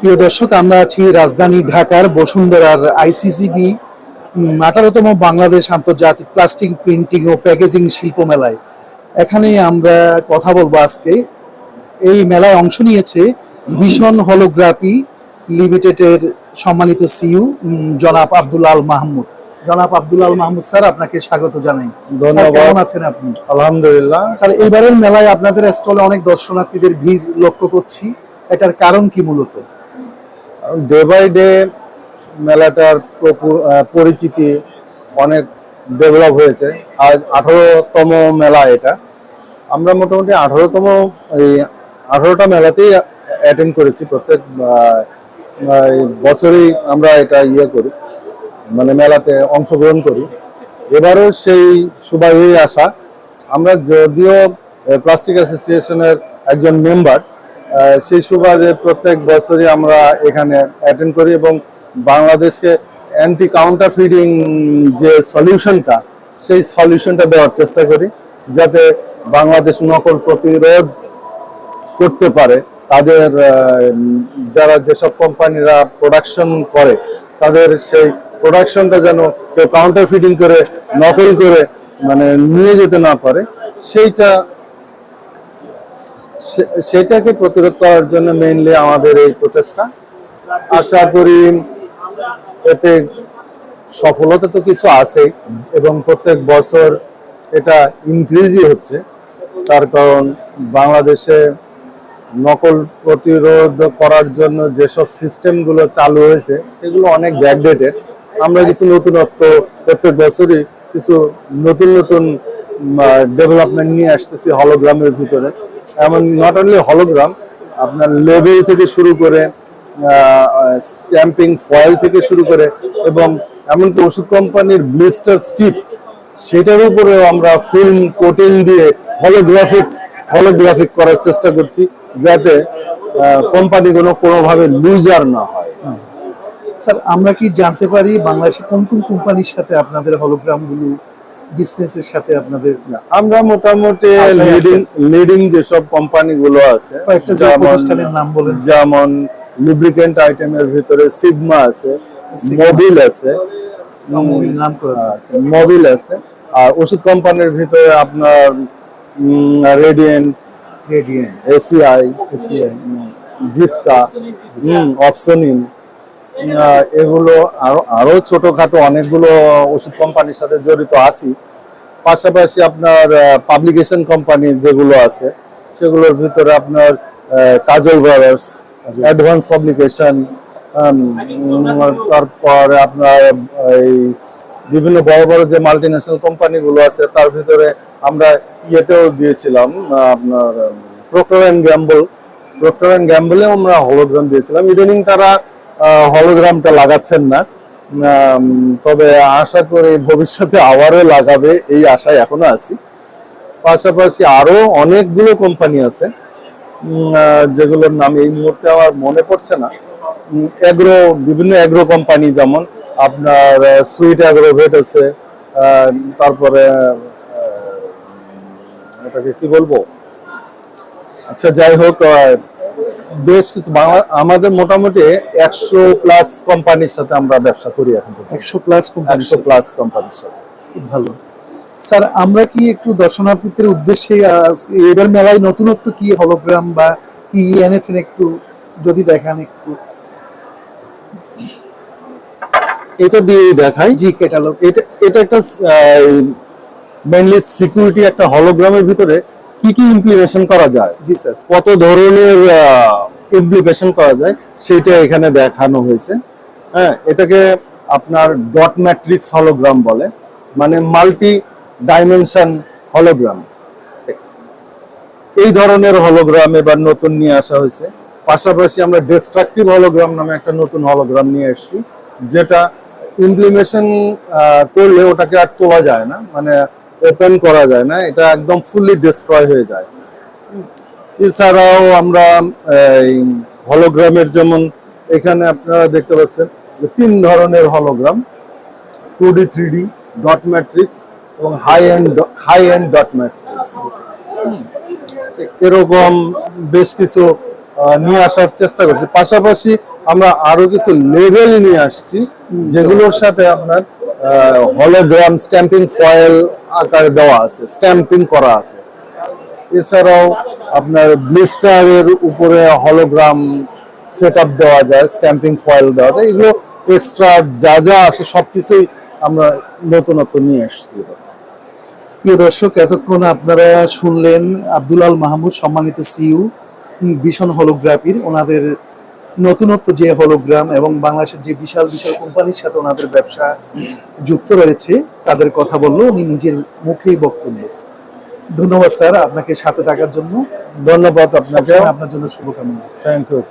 প্রিয় দর্শক, আমরা আছি রাজধানী ঢাকার বসুন্ধরার আইসিসিবি 18তম বাংলাদেশ আন্তর্জাতিক প্লাস্টিক প্রিন্টিং ও প্যাকেজিং শিল্প মেলায়। এখানে আমরা কথা বলবো আজকে। এই মেলায় অংশ নিয়েছে ভিশন হলোগ্রাফি লিমিটেডের সম্মানিত সিইও জনাব আব্দুল আল মাহমুদ। জনাব আব্দুল আল মাহমুদ স্যার, আপনাকে স্বাগত জানাই। ধন্যবাদ। কেমন আছেন আপনি? আলহামদুলিল্লাহ। স্যার, এবারের মেলায় আপনাদের স্টলে অনেক দর্শনার্থীদের ভিড় লক্ষ্য করছি, এটার কারণ কি মূলত? ডে বাই ডে মেলাটার পরিচিতি অনেক ডেভেলপ হয়েছে। আজ 18তম মেলা এটা। আমরা মোটামুটি 18টা মেলাতেই অ্যাটেন্ড করেছি। প্রত্যেক বছরই আমরা এটা করি, মানে মেলাতে অংশগ্রহণ করি। এবারও সেই সুবাদেই আসা। আমরা যদিও প্লাস্টিক অ্যাসোসিয়েশনের একজন মেম্বার, সেই সুবাদে প্রত্যেক বছরই আমরা এখানে অ্যাটেন্ড করি এবং বাংলাদেশকে অ্যান্টি কাউন্টারফিটিং যে সলিউশনটা, সেই সলিউশনটা দেওয়ার চেষ্টা করি, যাতে বাংলাদেশ নকল প্রতিরোধ করতে পারে। তাদের যারা যেসব কোম্পানিরা প্রোডাকশন করে, তাদের সেই প্রোডাকশনটা যেন কেউ কাউন্টারফিটিং করে, নকল করে মানে নিয়ে যেতে না পারে, সেটাকে প্রতিরোধ করার জন্য মেইনলি আমাদের এই প্রচেষ্টা। আশা করি এতে সফলতা তো কিছু আছে এবং প্রত্যেক বছর এটা ইনক্রিজই হচ্ছে। তার কারণ বাংলাদেশে নকল প্রতিরোধ করার জন্য যেসব সিস্টেমগুলো চালু হয়েছে, সেগুলো অনেক ব্যাকডেটেড। আমরা কিছু নতুনত্ব প্রত্যেক বছরই কিছু নতুন নতুন ডেভেলপমেন্ট নিয়ে আসতেছি হলোগ্রামের ভিতরে। এমন নট অনলি হলোগ্রাম, আপনার লেবেল থেকে শুরু করে, স্ট্যাম্পিং ফয়েল থেকে শুরু করে, এবং এমনকি ওষুধ কোম্পানির ব্লিস্টার স্টিপ, সেটার উপরেও আমরা ফিল্ম কোটিং দিয়ে হলোগ্রাফিক করার চেষ্টা করছি, যাতে কোম্পানিগুলো কোনোভাবে লুজার না হয়। স্যার, আমরা কি জানতে পারি বাংলাদেশে কোন কোন কোম্পানির সাথে আপনাদের হলোগ্রামগুলো বিজনেসের সাথে আপনাদের? আমরা মোটামুটি লিডিং যেসব কোম্পানিগুলো আছে, কয়েকটা প্রতিষ্ঠানের নাম বলেন। যেমন লুব্রিকেন্ট আইটেমের ভিতরে সিগমা আছে, মোবিল আছে, মোবিল আছে। আর ওষুধ কোম্পানির ভিতরে আপনার রেডিয়েন্ট, এসিআই, জিসকা, অপসনিন, এগুলো আরো ছোটখাটো অনেকগুলো ওষুধ কোম্পানির সাথে জড়িত আছি। পাশাপাশি আপনার পাবলিকেশন কোম্পানি যেগুলো আছে, সেগুলোর ভিতরে আপনার কাজল ব্রাদার্স, অ্যাডভান্স পাবলিকেশন, তারপরে আপনার এই বিভিন্ন বড় বড় যে মাল্টিন্যাশনাল কোম্পানিগুলো আছে, তার ভিতরে আমরা ইয়েতেও দিয়েছিলাম আপনার প্রক্টর অ্যান্ড গ্যাম্বলে আমরা হলোগ্রাম দিয়েছিলাম। ইদানিং তারা হলোগ্রামটা লাগাচ্ছেন না, তবে আশা করি ভবিষ্যতে আবারও লাগাবে, এই আশায় এখনো আছি। পাশাপাশি আরো অনেকগুলো কোম্পানি আছে, যেগুলোর নাম এই মুহূর্তে আমার মনে পড়ছে না। বিভিন্ন এগ্রো কোম্পানি, যেমন আপনার সুইট অ্যাগ্রোভেট আছে, তারপরে এটাকে কি বলবো, আচ্ছা যাই হোক, বেশ কিছু আমাদের মোটামুটি 100+ কোম্পানির সাথে আমরা ব্যবসা করি এখন। 100+ কোম্পানির সাথে। খুব ভালো। স্যার, আমরা কি একটু দর্শনার্থীদের উদ্দেশ্যে এবার মেলায় নতুনত্ব কি হলোগ্রাম বা কি এনেছেন, একটু যদি দেখান একটু। এটা দিয়ে দেখাই। জি, ক্যাটালগ। এটা একটা মেইনলি সিকিউরিটি, একটা হলোগ্রামের ভিতরে কি কি ইমপ্লিমেশন করা যায়, জি স্যার, কত ধরনের ইমপ্লিমেশন করা যায়, সেটা এখানে দেখানো হয়েছে। হ্যাঁ, এটাকে আপনার ডট ম্যাট্রিক্স হলোগ্রাম বলে, মানে মাল্টি ডাইমেনশন হলোগ্রাম। এই ধরনের হলোগ্রাম এবার নতুন নিয়ে আসা হয়েছে। পাশাপাশি আমরা ডিস্ট্রাকটিভ হলোগ্রাম নামে একটা নতুন হলোগ্রাম নিয়ে এসেছি, যেটা ইমপ্লিমেশন করলে ওটাকে আর তোলা যায় না, মানে ওপেন করা যায় না, এটা একদম ফুললি ডিস্ট্রয় হয়ে যায়। এছাড়াও আমরা হলোগ্রামের, যেমন এখানে আপনারা দেখতে পাচ্ছেন 3 ধরনের hologram, 2D 3D, dot matrix এবং হাই এন্ড ডট ম্যাট্রিক্স। এরকম বেশ কিছু নিয়ে আসার চেষ্টা করছি। পাশাপাশি আমরা আরো কিছু লেভেল নিয়ে আসছি, যেগুলোর সাথে আপনার হলোগ্রাম স্ট্যাম্পিং ফয়েল আকারে দেওয়া আছে, স্ট্যাম্পিং করা আছে। এছাড়াও আপনার ব্লিস্টারের উপরে হলোগ্রাম সেটআপ দেওয়া যায়, স্ট্যাম্পিং ফয়েল দেওয়া যায়। এগুলো এক্সট্রা যা যা আছে সবকিছুই আমরা নতুনত্ব নিয়ে এসেছি। প্রিয় দর্শক, এতক্ষণ আপনারা শুনলেন আব্দুল আল মাহমুদ, সম্মানিত সিইও ভিশন হলোগ্রাফির, ওনাদের নতুনত্ব যে হলোগ্রাম এবং বাংলাদেশের যে বিশাল বিশাল কোম্পানির সাথে ওনাদের ব্যবসা যুক্ত রয়েছে তাদের কথা বললো উনি নিজের মুখেই বক্তব্য। ধন্যবাদ স্যার আপনাকে সাথে থাকার জন্য। ধন্যবাদ আপনাকে, সবসময় আপনার জন্য শুভকামনা। Thank you.